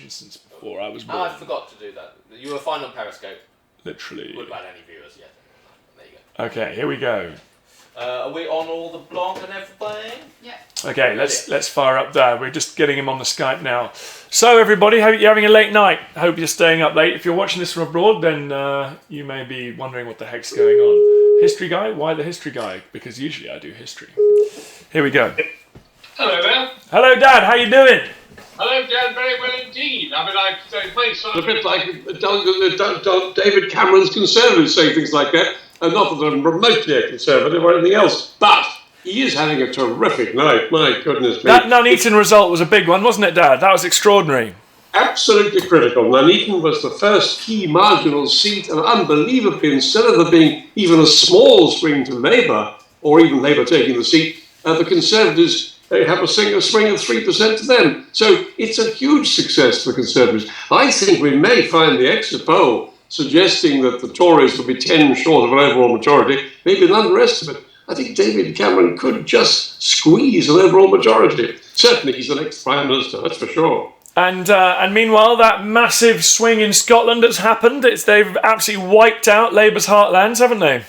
election since before I was born. I forgot to do that. You were fine on Periscope. Literally. Would have had any viewers yet. There you go. Okay, here we go. Are we on all the blog and everything? Yeah. Okay, let's fire up there. We're just getting him on the Skype now. So everybody, hope you're having a late night. Hope you're staying up late. If you're watching this from abroad, then you may be wondering what the heck's going on. History guy? Why the history guy? Because usually I do history. Here we go. Hello there. Hello, Dad. How you doing? Hello, Dan. Very well indeed. I mean, it may sound a bit like David Cameron's Conservatives saying things like that. Not that I'm remotely a Conservative or anything else, but he is having a terrific night. My goodness me. That Nuneaton result was a big one, wasn't it, Dad? That was extraordinary. Absolutely critical. Nuneaton was the first key marginal seat, and unbelievably, instead of there being even a small swing to Labour, or even Labour taking the seat, the Conservatives have a swing of 3% to them. So it's a huge success for the Conservatives. I think we may find the exit poll suggesting that the Tories will be 10 short of an overall majority, maybe an underestimate. I think David Cameron could just squeeze an overall majority. Certainly he's the next Prime Minister, that's for sure. And meanwhile, that massive swing in Scotland has happened. They've absolutely wiped out Labour's heartlands, haven't they?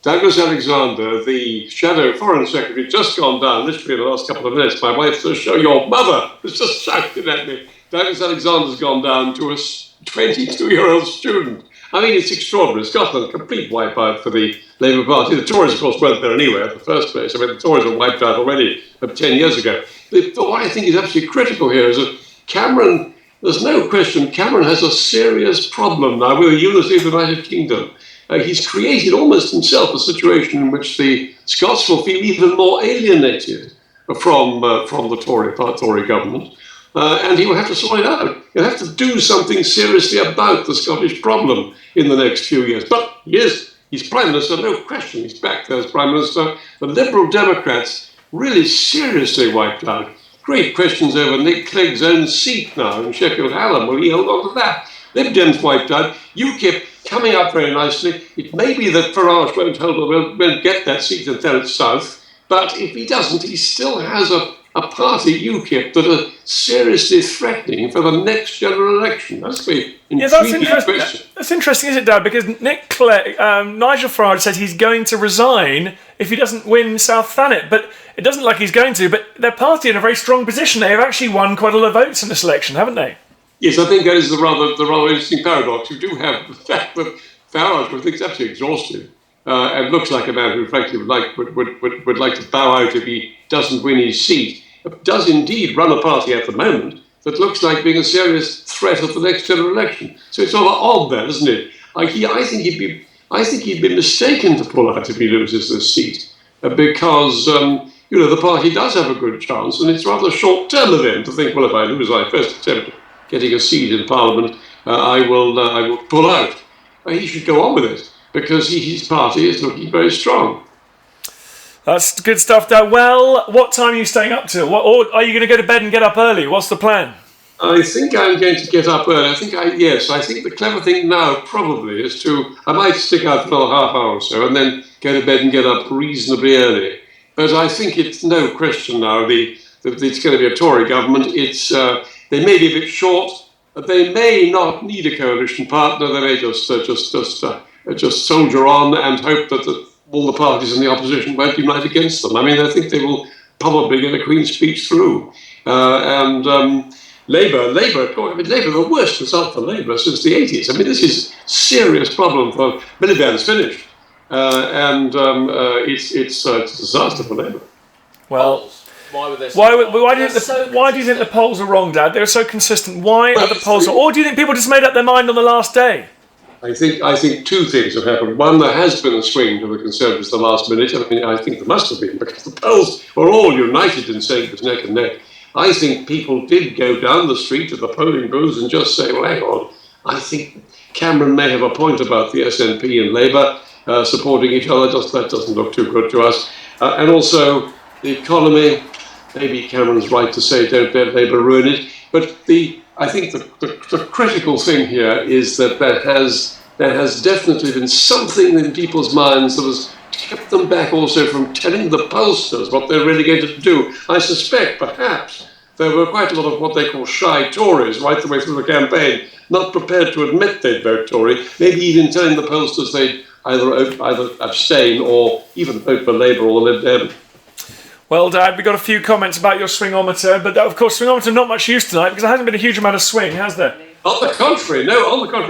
Douglas Alexander, the shadow foreign secretary, just gone down, literally in the last couple of minutes. My wife says, "Show your mother," has just shouted at me. Douglas Alexander's gone down to a 22-year-old student. I mean, it's extraordinary. Scotland, a complete wipeout for the Labour Party. The Tories, of course, weren't there anyway in the first place. I mean, the Tories were wiped out already 10 years ago. But what I think is absolutely critical here is that Cameron, there's no question, Cameron has a serious problem now with the unity of the United Kingdom. He's created almost himself a situation in which the Scots will feel even more alienated from the Tory government. And he will have to sort it out. He'll have to do something seriously about the Scottish problem in the next few years. But he's Prime Minister, no question. He's back there as Prime Minister. The Liberal Democrats really seriously wiped out. Great questions over Nick Clegg's own seat now in Sheffield Hallam. Will he hold on to that? Lib Dems wiped out. UKIP coming up very nicely. It may be that Farage won't get that seat until it's south. But if he doesn't, he still has a party, UKIP, that are seriously threatening for the next general election. That's the intriguing question. That's interesting, isn't it, Dad? Because Nigel Farage said he's going to resign if he doesn't win South Thanet, but it doesn't look like he's going to. But their party in a very strong position. They have actually won quite a lot of votes in this election, haven't they? Yes, I think that is the rather interesting paradox. You do have the fact that Farage, who I think is absolutely exhausted, and looks like a man who, frankly, would like to bow out if he doesn't win his seat, does indeed run a party at the moment that looks like being a serious threat at the next general election. So it's rather odd there, isn't it? I think he'd be mistaken to pull out if he loses this seat, because the party does have a good chance, and it's rather a short-term event to think, well, if I lose my first attempt at getting a seat in Parliament, I will pull out. He should go on with it, because his party is looking very strong. That's good stuff, Dad. Well, what time are you staying up till? Or are you going to go to bed and get up early? What's the plan? I think I'm going to get up early. I think the clever thing now probably is I might stick out for another half hour or so and then go to bed and get up reasonably early. But I think it's no question now that it's going to be a Tory government. They may be a bit short. They may not need a coalition partner. They may just soldier on and hope that all the parties in the opposition won't unite against them. I mean, I think they will probably get a Queen's speech through. Labour, the worst result for Labour since the 80s. I mean, this is a serious problem for Miliband's finished. It's a disaster for Labour. Well, why do you think the polls are wrong, Dad? They're so consistent. Why are the polls wrong? Or do you think people just made up their mind on the last day? I think two things have happened. One, there has been a swing to the Conservatives the last minute. I mean, I think there must have been, because the polls were all united in saying it was neck and neck. I think people did go down the street to the polling booths and just say, well, hang on, I think Cameron may have a point about the SNP and Labour supporting each other. That doesn't look too good to us. And also, the economy, maybe Cameron's right to say don't let Labour ruin it. But I think the critical thing here is that there has definitely been something in people's minds that has kept them back also from telling the pollsters what they're really going to do. I suspect, perhaps, there were quite a lot of what they call shy Tories right the way through the campaign, not prepared to admit they'd vote Tory, maybe even telling the pollsters they'd either abstain or even vote for Labour or the Lib Dem. Well, Dad, we got a few comments about your swingometer, but of course, swingometer not much use tonight because there hasn't been a huge amount of swing, has there? On the contrary,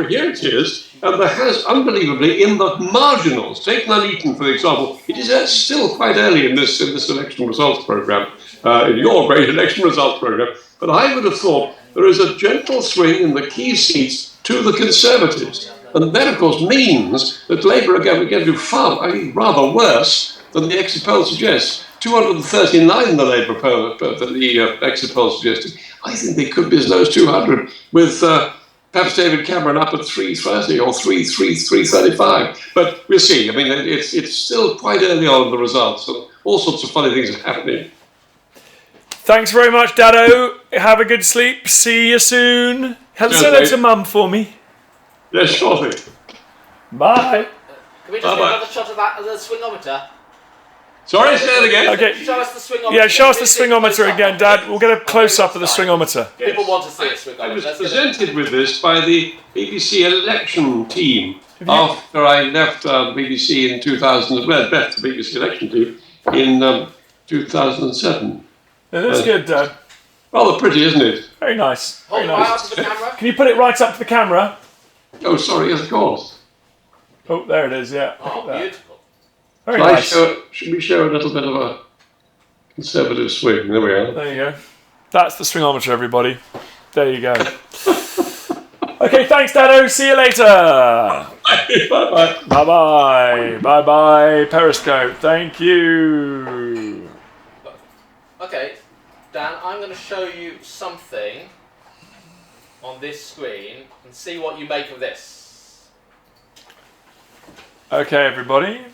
here it is, and there has, unbelievably, in the marginals, take Nuneaton for example, it is still quite early in this election results programme, in your great election results programme, but I would have thought there is a gentle swing in the key seats to the Conservatives, and that, of course, means that Labour are going to do rather worse than the exit poll suggests. 239 the Labour poll, the exit poll suggested. I think they could be as low as 200, with perhaps David Cameron up at 330 or 335. But we'll see. I mean, it's still quite early on in the results, and all sorts of funny things are happening. Thanks very much, Dado. Have a good sleep. See you soon. Say hello to Mum for me. Yes, sure thing. Bye. Can we just get another shot of that, of the swingometer? Sorry, say that again. Okay. Show us the swingometer. Yeah, show us the swingometer again, Dad. We'll get a close-up of the swingometer. People want to see a swingometer. I was presented with this by the BBC election team after I left BBC in 2000. Well, left the BBC election team in 2007. Yeah, that's good, Dad. Rather pretty, isn't it? Very nice. Hold Very it right nice. up to the camera. Can you put it right up to the camera? Oh, sorry, yes, of course. Oh, there it is, yeah. Oh, beautiful. Very nice. Should we show a little bit of a Conservative swing? There we are. There you go. That's the swingometer, everybody. There you go. Okay, thanks, Dado. See you later. Bye-bye. Bye-bye. Bye-bye, Periscope. Thank you. Okay, Dan, I'm going to show you something on this screen and see what you make of this. Okay, everybody.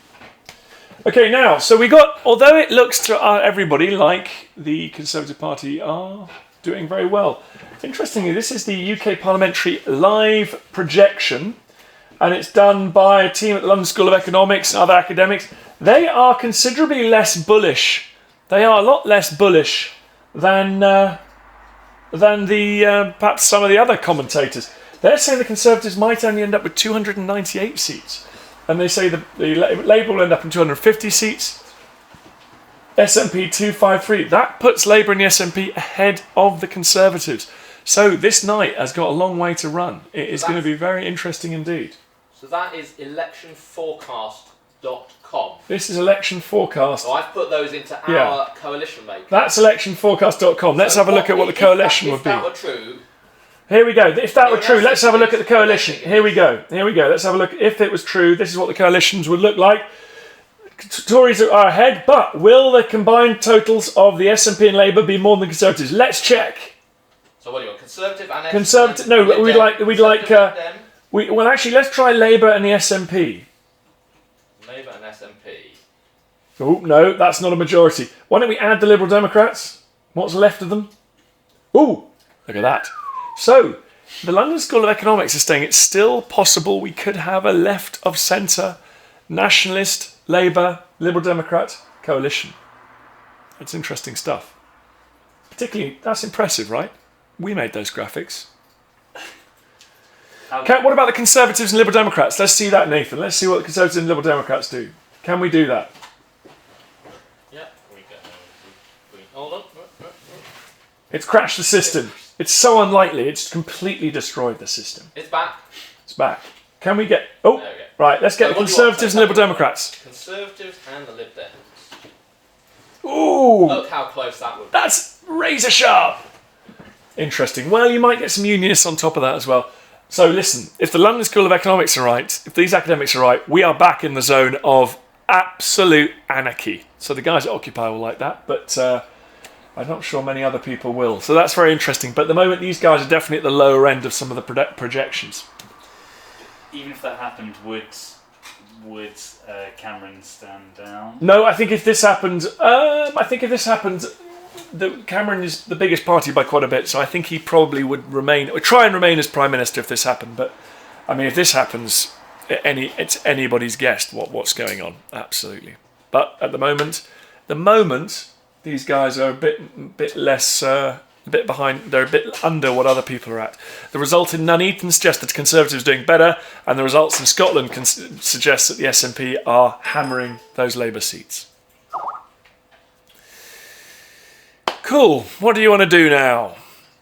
Okay, now, so we got, although it looks to everybody like the Conservative Party are doing very well. Interestingly, this is the UK Parliamentary live projection, and it's done by a team at the London School of Economics and other academics. They are considerably less bullish. They are a lot less bullish than perhaps some of the other commentators. They're saying the Conservatives might only end up with 298 seats. And they say the Labour will end up in 250 seats. SNP 253. That puts Labour and the SNP ahead of the Conservatives. So this night has got a long way to run. It is going to be very interesting indeed. So that is electionforecast.com. This is election forecast. So I've put those into our coalition maker. That's electionforecast.com. Let's have a look at what the coalition would be. If that were true... Here we go. If that were true, let's have a look at the coalition. Here we go. Let's have a look. If it was true, this is what the coalitions would look like. Tories are ahead, but will the combined totals of the SNP and Labour be more than the Conservatives? Let's check. So what do you want? Conservative and Conservative? No, well, actually, let's try Labour and the SNP. Labour and SNP. Oh no, that's not a majority. Why don't we add the Liberal Democrats? What's left of them? Oh, look at that. So, the London School of Economics is saying it's still possible we could have a left of centre, nationalist, Labour, Liberal Democrat coalition. That's interesting stuff. Particularly, that's impressive, right? We made those graphics. What about the Conservatives and Liberal Democrats? Let's see that, Nathan. Let's see what the Conservatives and Liberal Democrats do. Can we do that? Yeah, we can. Hold on. It's crashed the system. It's so unlikely, it's completely destroyed the system. It's back. It's back. Can we get... Oh, There we go. right, let's get the Conservatives and Liberal Democrats. Conservatives and the Lib Dems. Ooh, Look how close that would be. that's razor sharp. Interesting. Well, you might get some unionists on top of that as well. So listen, if the London School of Economics are right, if these academics are right, we are back in the zone of absolute anarchy. So the guys at Occupy will like that, but... I'm not sure many other people will. So that's very interesting. But at the moment, these guys are definitely at the lower end of some of the projections. Even if that happened, would Cameron stand down? No, I think if this happened, Cameron is the biggest party by quite a bit. So I think he probably would try and remain as Prime Minister if this happened. But I mean, if this happens, it's anybody's guess what's going on. Absolutely. But at the moment. These guys are a bit less a bit behind. They're a bit under what other people are at. The result in Nuneaton suggests that Conservatives are doing better, and the results in Scotland suggest that the SNP are hammering those Labour seats. Cool. What do you want to do now?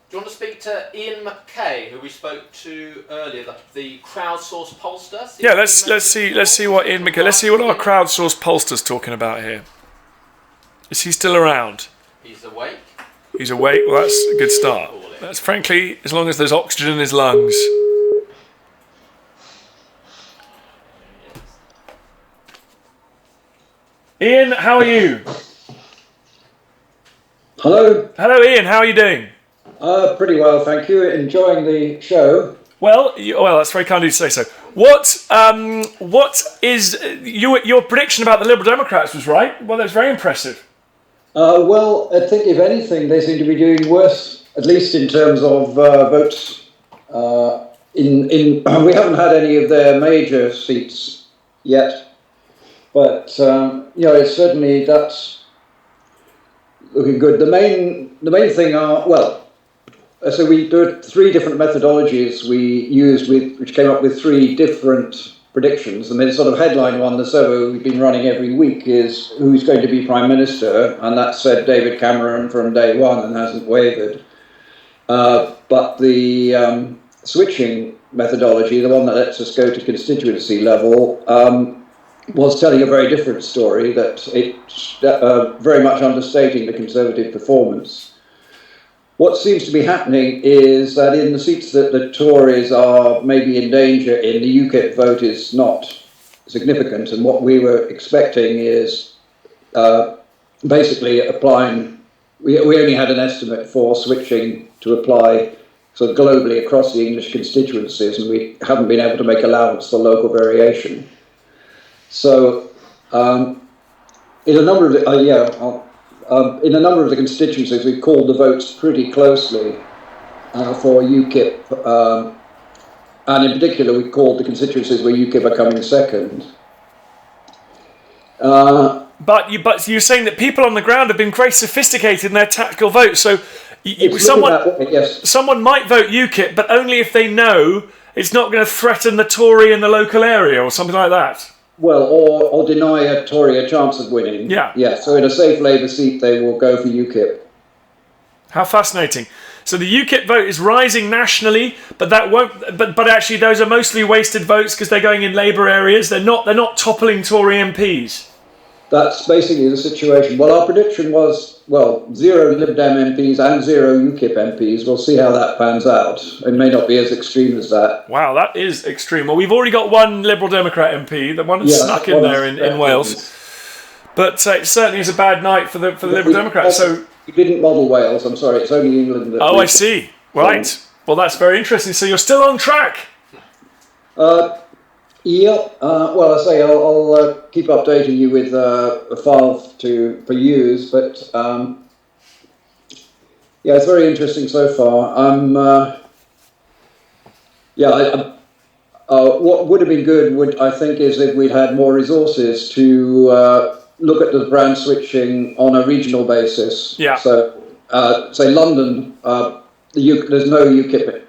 Do you want to speak to Ian McKay, who we spoke to earlier, the crowdsourced pollster? Yeah, let's see what Ian McKay. Let's see what our crowdsourced pollster's talking about here. Is he still around? He's awake. He's awake. Well, that's a good start. That's frankly, as long as there's oxygen in his lungs. Ian, how are you? Hello. Hello, Ian. How are you doing? Pretty well, thank you. Enjoying the show. Well, that's very kind of you to say so. What is your prediction about the Liberal Democrats was right? Well, that's very impressive. Well, I think if anything, they seem to be doing worse, at least in terms of votes. We haven't had any of their major seats yet, but it's certainly that's looking good. The main thing so we do 3 different methodologies we used which came up with 3 different predictions. And the sort of headline one, the survey we've been running every week, is who's going to be Prime Minister, and that said David Cameron from day one and hasn't wavered. But the switching methodology, the one that lets us go to constituency level, was telling a very different story, that it's very much understating the Conservative performance. What seems to be happening is that in the seats that the Tories are maybe in danger in, the UKIP vote is not significant, and what we were expecting is basically applying. We only had an estimate for switching to apply sort of globally across the English constituencies, and we haven't been able to make allowance for local variation. So in a number of in a number of the constituencies, we called the votes pretty closely for UKIP, and in particular, we called the constituencies where UKIP are coming second. But you're saying that people on the ground have been very sophisticated in their tactical votes. So someone might vote UKIP, but only if they know it's not going to threaten the Tory in the local area or something like that. Well, or deny a Tory a chance of winning. Yeah. So in a safe Labour seat, they will go for UKIP. How fascinating! So the UKIP vote is rising nationally, but that won't. But actually, those are mostly wasted votes because they're going in Labour areas. They're not toppling Tory MPs. That's basically the situation. Well, our prediction was 0 Lib Dem MPs and 0 UKIP MPs. We'll see how that pans out. It may not be as extreme as that. Wow, that is extreme. Well, we've already got 1 Liberal Democrat MP, the one that snuck in there in Wales. But it certainly is a bad night for the Liberal Democrats. So we didn't model Wales. I'm sorry, it's only England. I see. Right. Well, that's very interesting. So you're still on track. Well, I say I'll keep updating you with a file for use, but it's very interesting so far. What would have been good, I think, is if we'd had more resources to look at the brand switching on a regional basis. Yeah. So, say London, there's no UKIP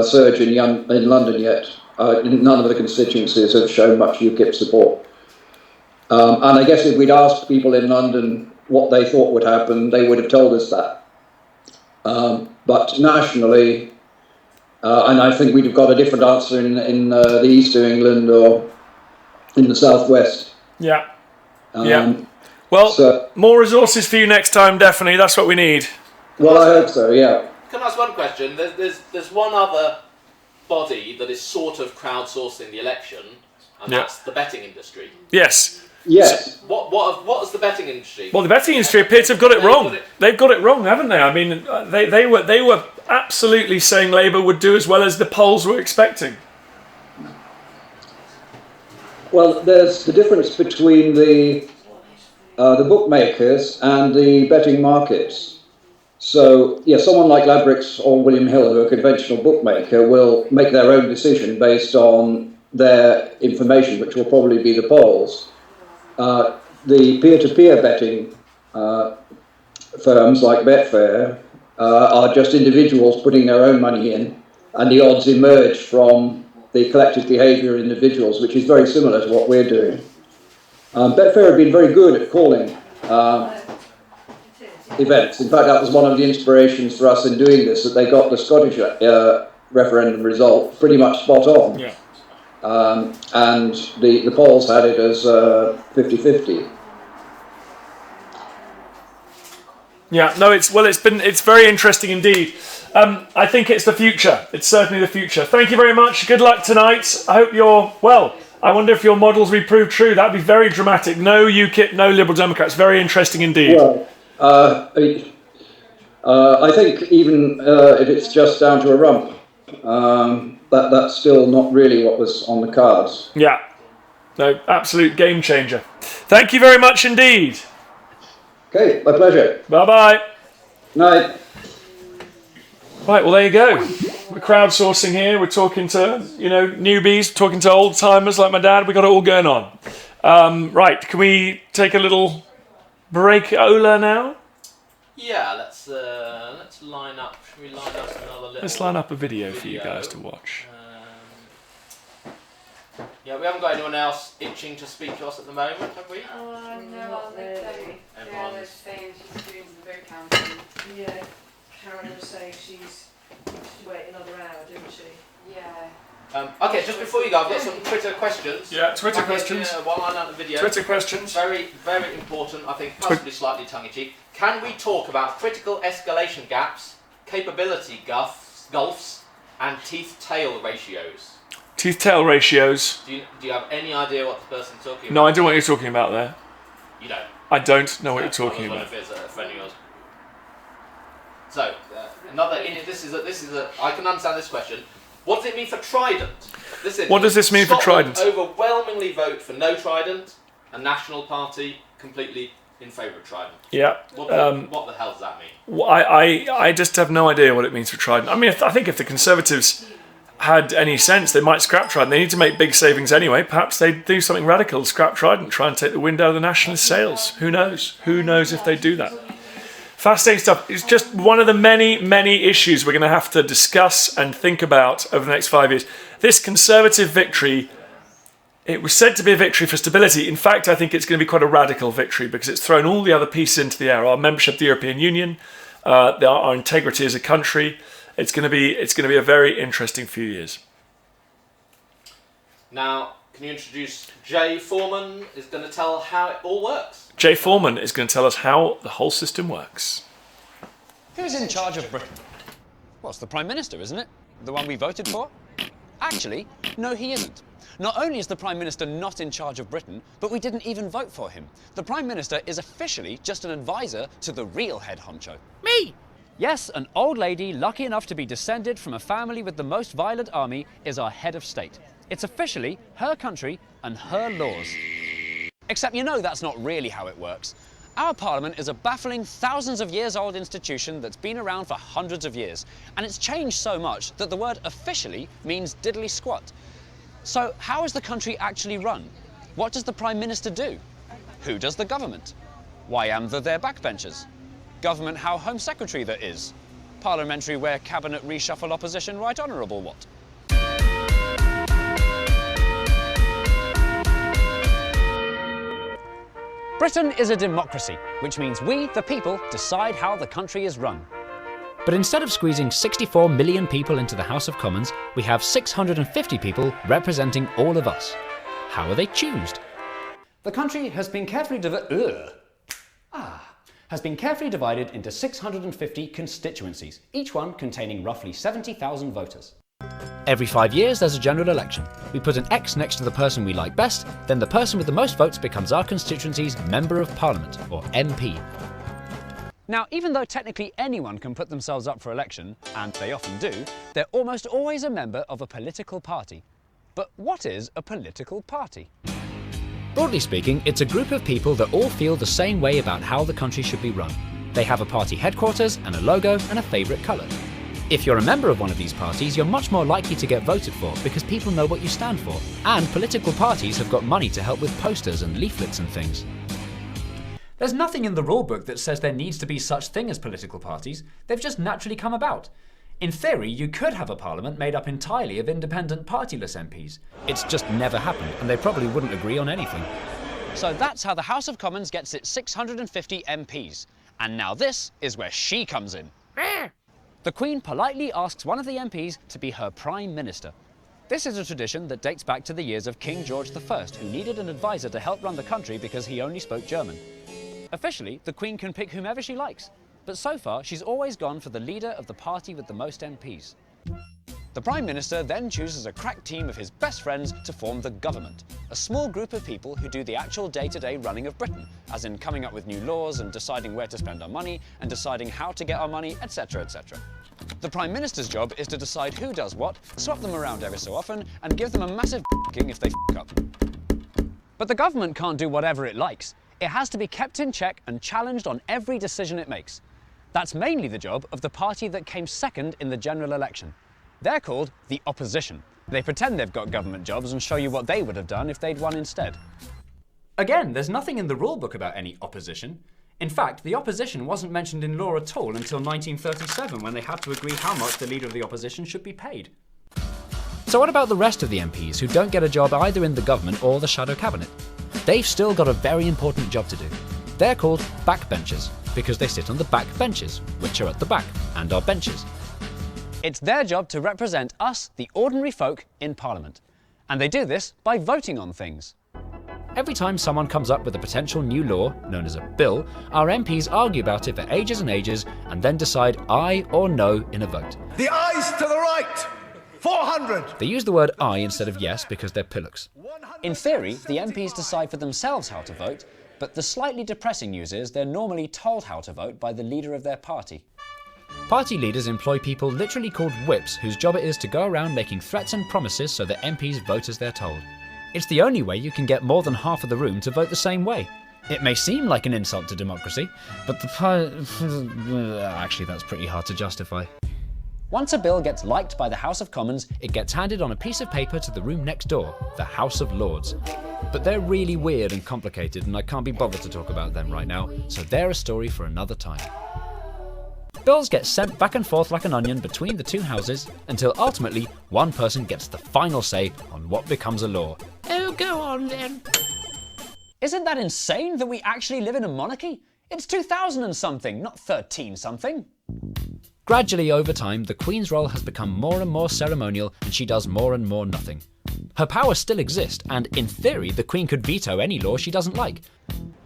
surge in London yet. None of the constituencies have shown much UKIP support. And I guess if we'd asked people in London what they thought would happen, they would have told us that. But nationally, and I think we'd have got a different answer in the east of England or in the southwest. Yeah. Well, more resources for you next time, definitely. That's what we need. Well, I hope so, yeah. Can I ask one question? There's one other body that is sort of crowdsourcing the election, and that's the betting industry. Yes. So what is the betting industry? Well, the betting industry appears to have got it wrong. They've got it wrong, haven't they? I mean, they were absolutely saying Labour would do as well as the polls were expecting. Well, there's the difference between the bookmakers and the betting markets. So, someone like Ladbrokes or William Hill, who are a conventional bookmaker, will make their own decision based on their information, which will probably be the polls. The peer-to-peer betting firms like Betfair are just individuals putting their own money in, and the odds emerge from the collective behaviour of individuals, which is very similar to what we're doing. Betfair have been very good at calling events. In fact, that was one of the inspirations for us in doing this, that they got the Scottish referendum result pretty much spot on. Yeah. And the polls had it as 50-50. Yeah, no, it's very interesting indeed. I think it's the future. It's certainly the future. Thank you very much. Good luck tonight. I hope I wonder if your models will be proved true. That'd be very dramatic. No UKIP, no Liberal Democrats. Very interesting indeed. Well, I think even if it's just down to a rump, that's still not really what was on the cards. Yeah. No, absolute game changer. Thank you very much indeed. Okay, my pleasure. Bye-bye. Night. Right, well, there you go. We're crowdsourcing here. We're talking to, newbies, talking to old-timers like my dad. We got it all going on. Right, can we take a little break, Ola, now? Yeah, let's line up. Should we line up another little... Let's line up a video for you guys to watch. Yeah, we haven't got anyone else itching to speak to us at the moment, have we? No, Not really. really. Everyone's- They're saying she's doing the vote counting. Yeah, Karen was saying she should wait another hour, didn't she? Yeah. Okay, just before you go, I've got some Twitter questions. Yeah, Twitter questions. While I'm out the video. Twitter questions. Very, very important, I think, possibly slightly tongue-in-cheek. Can we talk about critical escalation gaps, capability gulfs, and teeth-tail ratios? Teeth-tail ratios. Do you have any idea what the person's talking about? No, I don't know what you're talking about there. You don't? I don't know what you're I talking was about. wondering if it's a friend of yours. So, I can understand this question. What does it mean for Trident? What does this mean for Scotland Trident? overwhelmingly vote for no Trident, a National Party completely in favour of Trident. Yeah. What the hell does that mean? Well, I just have no idea what it means for Trident. I mean, I think if the Conservatives had any sense, they might scrap Trident. They need to make big savings anyway. Perhaps they'd do something radical, scrap Trident, try and take the wind out of the nationalist sails. Who knows? Who knows if they do that? Fascinating stuff. It's just one of the many, many issues we're going to have to discuss and think about over the next 5 years. This Conservative victory, it was said to be a victory for stability. In fact, I think it's going to be quite a radical victory because it's thrown all the other pieces into the air. Our membership of the European Union, our integrity as a country. It's going to be a very interesting few years. Now, can you introduce Jay Foreman? Is going to tell how it all works. Jay Foreman is going to tell us how the whole system works. Who's in charge of Britain? Well, it's the Prime Minister, isn't it? The one we voted for? Actually, no, he isn't. Not only is the Prime Minister not in charge of Britain, but we didn't even vote for him. The Prime Minister is officially just an advisor to the real head honcho. Me! Yes, an old lady lucky enough to be descended from a family with the most violent army is our head of state. It's officially her country and her laws. Except you know that's not really how it works. Our Parliament is a baffling thousands of years old institution that's been around for hundreds of years, and it's changed so much that the word officially means diddly squat. So how is the country actually run? What does the Prime Minister do? Who does the government? Why am there backbenchers? Government how Home Secretary there is? Parliamentary where Cabinet reshuffle opposition right honourable what? Britain is a democracy, which means we, the people, decide how the country is run. But instead of squeezing 64 million people into the House of Commons, we have 650 people representing all of us. How are they choosed? The country has been carefully divided into 650 constituencies, each one containing roughly 70,000 voters. Every 5 years there's a general election. We put an X next to the person we like best, then the person with the most votes becomes our constituency's Member of Parliament, or MP. Now, even though technically anyone can put themselves up for election, and they often do, they're almost always a member of a political party. But what is a political party? Broadly speaking, it's a group of people that all feel the same way about how the country should be run. They have a party headquarters and a logo and a favourite colour. If you're a member of one of these parties, you're much more likely to get voted for because people know what you stand for. And political parties have got money to help with posters and leaflets and things. There's nothing in the rulebook that says there needs to be such thing as political parties. They've just naturally come about. In theory, you could have a parliament made up entirely of independent partyless MPs. It's just never happened, and they probably wouldn't agree on anything. So that's how the House of Commons gets its 650 MPs. And now this is where she comes in. The Queen politely asks one of the MPs to be her Prime Minister. This is a tradition that dates back to the years of King George I, who needed an advisor to help run the country because he only spoke German. Officially, the Queen can pick whomever she likes, but so far she's always gone for the leader of the party with the most MPs. The Prime Minister then chooses a crack team of his best friends to form the government, a small group of people who do the actual day-to-day running of Britain, as in coming up with new laws and deciding where to spend our money and deciding how to get our money, etc, etc. The Prime Minister's job is to decide who does what, swap them around every so often, and give them a massive f***ing if they f*** up. But the government can't do whatever it likes. It has to be kept in check and challenged on every decision it makes. That's mainly the job of the party that came second in the general election. They're called the opposition. They pretend they've got government jobs and show you what they would have done if they'd won instead. Again, there's nothing in the rulebook about any opposition. In fact, the opposition wasn't mentioned in law at all until 1937, when they had to agree how much the leader of the opposition should be paid. So what about the rest of the MPs who don't get a job either in the government or the shadow cabinet? They've still got a very important job to do. They're called backbenchers because they sit on the back benches, which are at the back and are benches. It's their job to represent us, the ordinary folk, in Parliament. And they do this by voting on things. Every time someone comes up with a potential new law, known as a bill, our MPs argue about it for ages and ages and then decide aye or no in a vote. The ayes to the right! 400! They use the word aye instead of yes because they're pillocks. In theory, the MPs decide for themselves how to vote, but the slightly depressing news is they're normally told how to vote by the leader of their party. Party leaders employ people literally called whips whose job it is to go around making threats and promises so that MPs vote as they're told. It's the only way you can get more than half of the room to vote the same way. It may seem like an insult to democracy, but actually that's pretty hard to justify. Once a bill gets liked by the House of Commons, It gets handed on a piece of paper to the room next door, the House of Lords. But they're really weird and complicated and I can't be bothered to talk about them right now, so they're a story for another time. Bills get sent back and forth like an onion between the two houses until ultimately one person gets the final say on what becomes a law. Oh, go on then. Isn't that insane that we actually live in a monarchy? It's 2000 and something, not 13 something. Gradually over time, the Queen's role has become more and more ceremonial and she does more and more nothing. Her powers still exist and, in theory, the Queen could veto any law she doesn't like.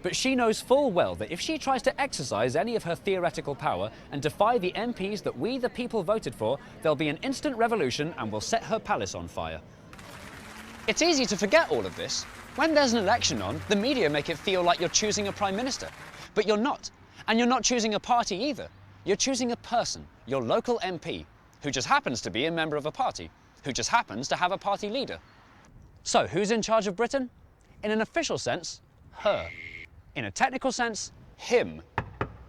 But she knows full well that if she tries to exercise any of her theoretical power and defy the MPs that we the people voted for, there'll be an instant revolution and will set her palace on fire. It's easy to forget all of this. When there's an election on, the media make it feel like you're choosing a prime minister. But you're not. And you're not choosing a party either. You're choosing a person, your local MP, who just happens to be a member of a party, who just happens to have a party leader. So who's in charge of Britain? In an official sense, her. In a technical sense, him.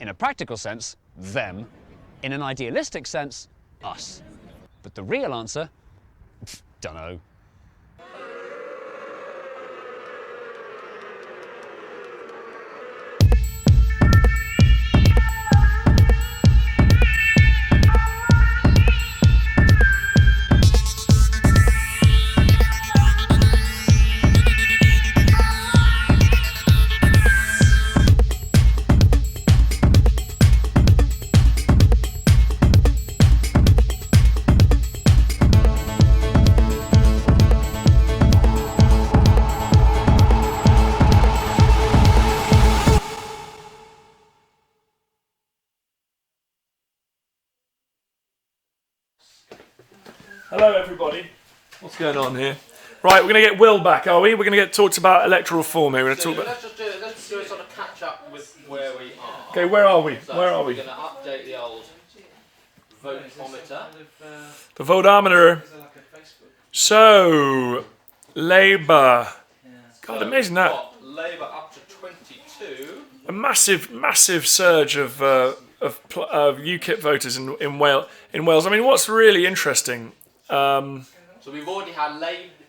In a practical sense, them. In an idealistic sense, us. But the real answer? Dunno. Hello everybody. What's going on here? Right, we're going to get Will back, are we? We're going to get talked about electoral reform here. We're going to talk about... Let's do a sort of catch up with where we are. Okay, where are we? So Where are we? We're going to update the old voteometer. The voteometer. So, Labour. God, amazing that. Got Labour up to 22. A massive surge of UKIP voters in Wales. I mean, what's really interesting... So we've already had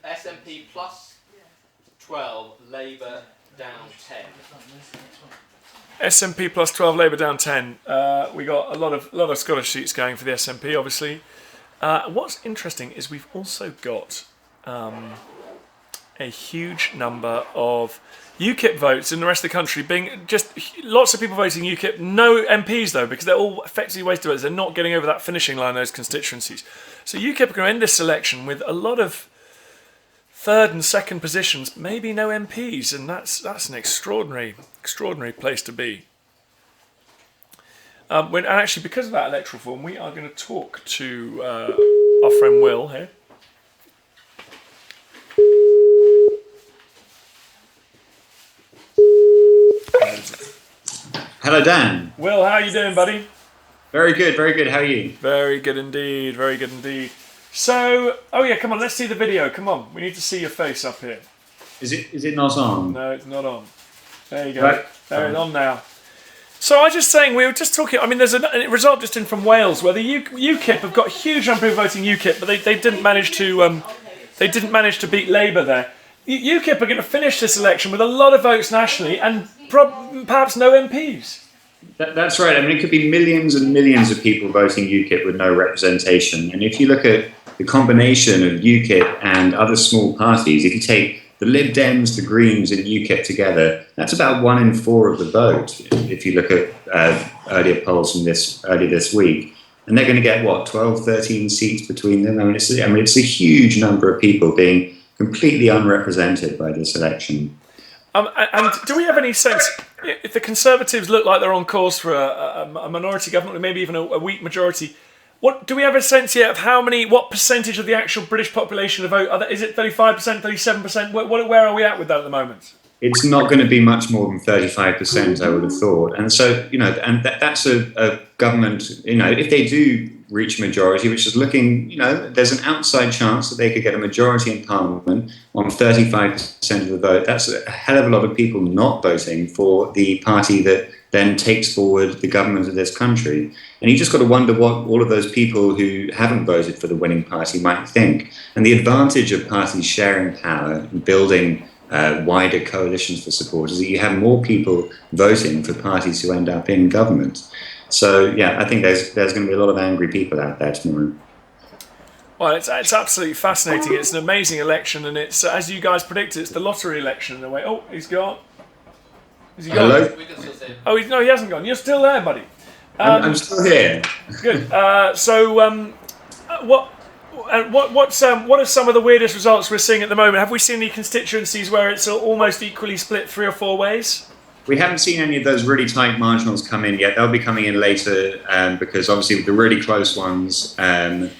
SNP plus 12, Labour down 10. SNP plus 12, Labour down 10. We got a lot of Scottish seats going for the SNP, obviously. What's interesting is we've also got a huge number of UKIP votes in the rest of the country, being just lots of people voting UKIP, no MPs though, because they're all effectively wasted votes. They're not getting over that finishing line in those constituencies. So UKIP are going to end this election with a lot of third and second positions, maybe no MPs, and that's an extraordinary place to be. And actually, because of that electoral reform, we are going to talk to our friend Will here. Hello, Dan. Will, how are you doing, buddy? Very good, very good. How are you? Very good indeed, very good indeed. So, oh yeah, come on, let's see the video. Come on, we need to see your face up here. Is it not on? No, it's not on. There you go. Right. There, it's on now. So I was just saying, we were just talking. I mean, there's a result just in from Wales where the UKIP have got a huge number of people voting UKIP, but they didn't manage to beat Labour there. UKIP are going to finish this election with a lot of votes nationally and perhaps no MPs. That's right. I mean, it could be millions and millions of people voting UKIP with no representation. And if you look at the combination of UKIP and other small parties, if you take the Lib Dems, the Greens and UKIP together, that's about 1 in 4 of the vote, if you look at earlier polls from earlier this week. And they're going to get, 12, 13 seats between them? I mean, it's a huge number of people being completely unrepresented by this election. And do we have any sense, if the Conservatives look like they're on course for a minority government, or maybe even a weak majority, do we have a sense yet of what percentage of the actual British population to vote? Is it 35%, 37%? Where are we at with that at the moment? It's not going to be much more than 35%, I would have thought. And so, that's a government, if they do reach a majority, which is looking, there's an outside chance that they could get a majority in Parliament on 35% of the vote. That's a hell of a lot of people not voting for the party that then takes forward the government of this country. And you just got to wonder what all of those people who haven't voted for the winning party might think. And the advantage of parties sharing power and building wider coalitions for support is that you have more people voting for parties who end up in government. So, yeah, I think there's going to be a lot of angry people out there tomorrow. Well, it's absolutely fascinating. It's an amazing election, and it's, as you guys predicted, it's the lottery election in a way. Oh, he's gone. Is he gone? Hello? Oh, no, he hasn't gone. You're still there, buddy. I'm still here. Good. What are some of the weirdest results we're seeing at the moment? Have we seen any constituencies where it's almost equally split 3 or 4 ways? We haven't seen any of those really tight marginals come in yet. They'll be coming in later because obviously with the really close ones, they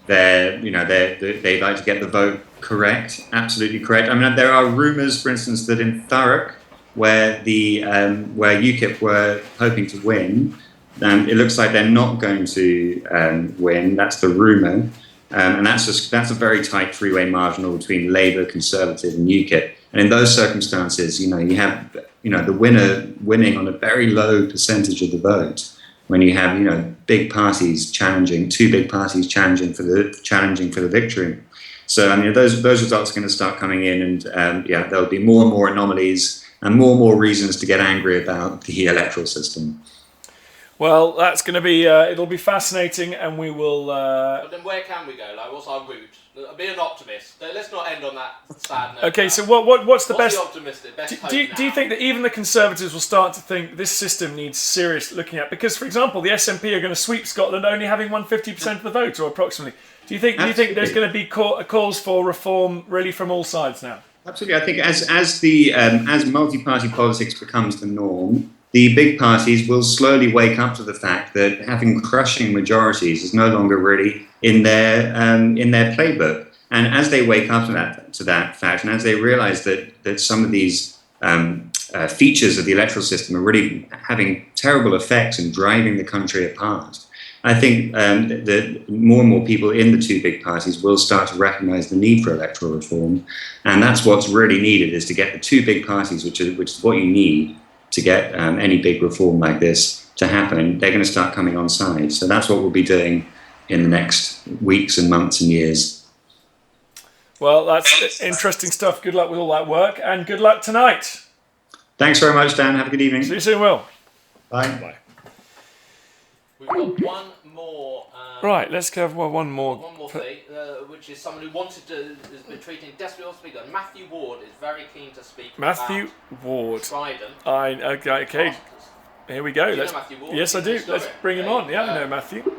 like to get the vote correct, absolutely correct. I mean, there are rumours, for instance, that in Thurrock, where UKIP were hoping to win, it looks like they're not going to win. That's the rumour. And that's a very tight 3-way marginal between Labour, Conservative and UKIP. And in those circumstances, you have the winner winning on a very low percentage of the vote when you have big parties challenging, 2 big parties challenging for the victory. So I mean those results are going to start coming in, and there'll be more and more anomalies and more reasons to get angry about the electoral system. Well, that's going to be, it'll be fascinating, and we will... But then where can we go? What's our route? Be an optimist. Let's not end on that sad note. Okay, so what's the best... best do you think that even the Conservatives will start to think this system needs serious looking at? Because, for example, the SNP are going to sweep Scotland only having won 50% of the vote, or approximately. Do you think there's going to be calls for reform really from all sides now? Absolutely. I think as multi-party politics becomes the norm, the big parties will slowly wake up to the fact that having crushing majorities is no longer really in their playbook. And as they wake up to that fact, and as they realise that some of these features of the electoral system are really having terrible effects and driving the country apart, I think that more and more people in the 2 big parties will start to recognise the need for electoral reform. And that's what's really needed, is to get the 2 big parties, which is what you need to get any big reform like this to happen. They're going to start coming on side. So that's what we'll be doing in the next weeks and months and years. Well, that's interesting stuff. Good luck with all that work, and good luck tonight. Thanks very much, Dan. Have a good evening. See you soon, Will. Bye. Bye. We've got one more. Right, let's go for one more. One more thing, which is someone who wanted to, has been treating desperately to speak on. Matthew Ward is very keen to speak Matthew about Ward. Trident. Okay. Here we go. Do you know Matthew Ward? Yes, I do. Let's bring him on. Yeah, I know Matthew.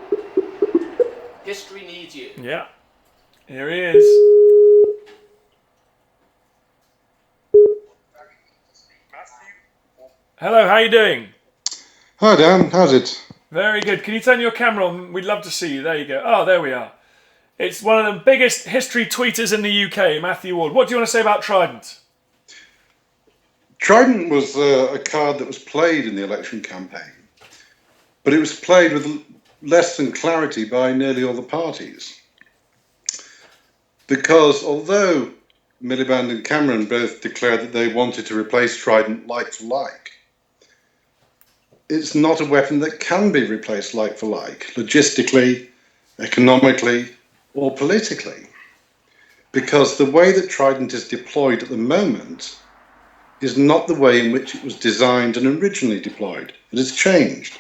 History needs you. Yeah. Here he is. Hello, how are you doing? Hi Dan, how's it? Very good. Can you turn your camera on? We'd love to see you. There you go. Oh, there we are. It's one of the biggest history tweeters in the UK, Matthew Ward. What do you want to say about Trident? Trident was a card that was played in the election campaign, but it was played with less than clarity by nearly all the parties. Because although Miliband and Cameron both declared that they wanted to replace Trident like for like, it's not a weapon that can be replaced like for like, logistically, economically, or politically. Because the way that Trident is deployed at the moment is not the way in which it was designed and originally deployed. It has changed.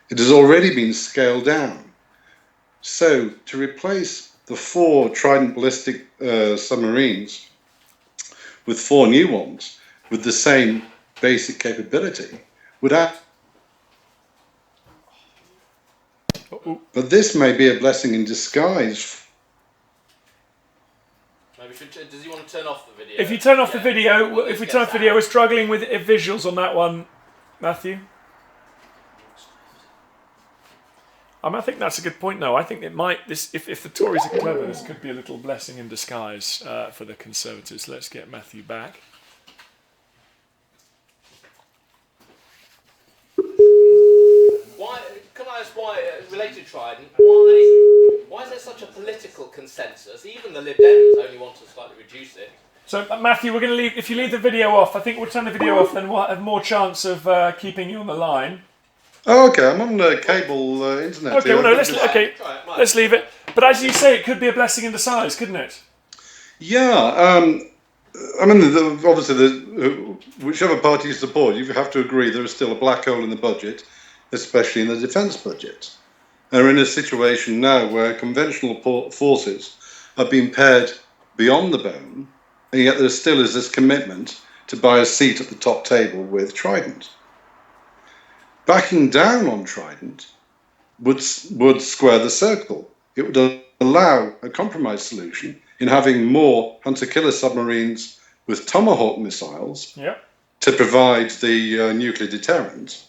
It has already been scaled down. So to replace the 4 Trident ballistic submarines with 4 new ones with the same basic capability would add. But this may be a blessing in disguise. Maybe does he want to turn off the video? If you turn off the video, if we turn off the video, we're struggling with visuals on that one, Matthew. I think that's a good point, though. I think it might. If the Tories are clever, this could be a little blessing in disguise for the Conservatives. Let's get Matthew back. Can I ask why, related to Trident, why is there such a political consensus? Even the Lib Dems only want to slightly reduce it. So, Matthew, we're going to leave. If you leave the video off, I think we'll turn the video off, then we'll have more chance of keeping you on the line. Oh, okay, I'm on cable internet. Okay, well, no, let's leave it. But as you say, it could be a blessing in disguise, couldn't it? Yeah, I mean, obviously, whichever party you support, you have to agree there is still a black hole in the budget, especially in the defence budget. And we're in a situation now where conventional forces are being pared beyond the bone, and yet there still is this commitment to buy a seat at the top table with Trident. Backing down on Trident would square the circle. It would allow a compromise solution in having more hunter-killer submarines with Tomahawk missiles to provide the nuclear deterrent,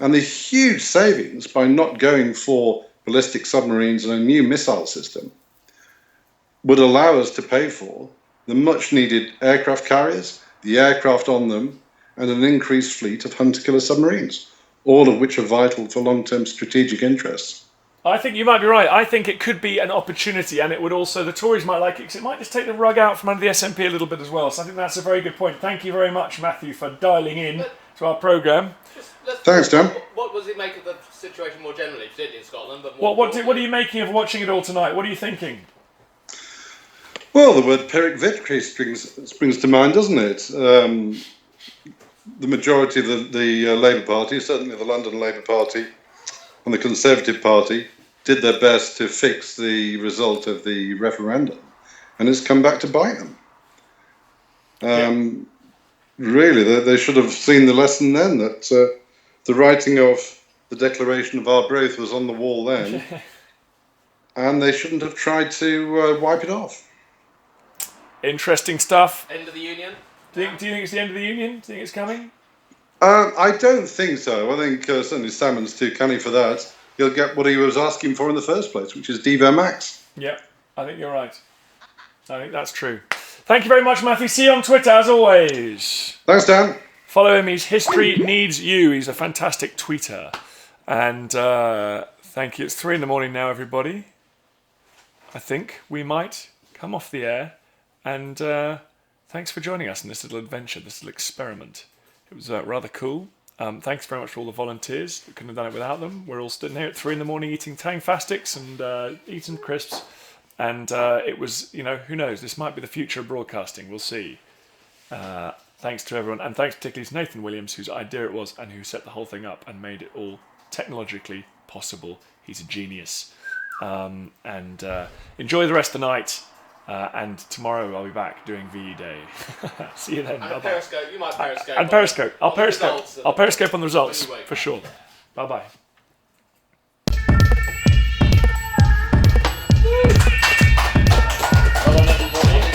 and the huge savings by not going for ballistic submarines and a new missile system would allow us to pay for the much-needed aircraft carriers, the aircraft on them, and an increased fleet of hunter-killer submarines, all of which are vital for long-term strategic interests. I think you might be right. I think it could be an opportunity, and it would also, the Tories might like it, because it might just take the rug out from under the SNP a little bit as well. So I think that's a very good point. Thank you very much, Matthew, for dialing in to our programme. Thanks, Dan. What does it make of the situation more generally, particularly in Scotland? But what are you making of watching it all tonight? What are you thinking? Well, the word Pyrrhic victory springs to mind, doesn't it? The majority of the Labour Party, certainly the London Labour Party and the Conservative Party, did their best to fix the result of the referendum, and it's come back to bite them. Really, they should have seen the lesson then, that the writing of the Declaration of Arbroath was on the wall then, and they shouldn't have tried to wipe it off. Interesting stuff. End of the Union? Do you think it's the end of the Union? Do you think it's coming? I don't think so. I think certainly Salmon's too canny for that. He'll get what he was asking for in the first place, which is Devo Max. Yeah, I think you're right. I think that's true. Thank you very much, Matthew. See you on Twitter, as always. Thanks, Dan. Follow him. He's History Needs You. He's a fantastic tweeter. And thank you. It's 3 a.m. now, everybody. I think we might come off the air. And thanks for joining us in this little adventure, this little experiment. It was rather cool. Thanks very much for all the volunteers. We couldn't have done it without them. We're all sitting here at 3 a.m. eating Tang Fastics and eating crisps. And it was, who knows? This might be the future of broadcasting. We'll see. Thanks to everyone, and thanks particularly to Nathan Williams, whose idea it was and who set the whole thing up and made it all technologically possible. He's a genius. Enjoy the rest of the night. And tomorrow I'll be back doing VE Day. See you then. And Periscope, you might Periscope. And Periscope. I'll Periscope. I'll Periscope on the results for sure. Bye bye. Well done, everybody.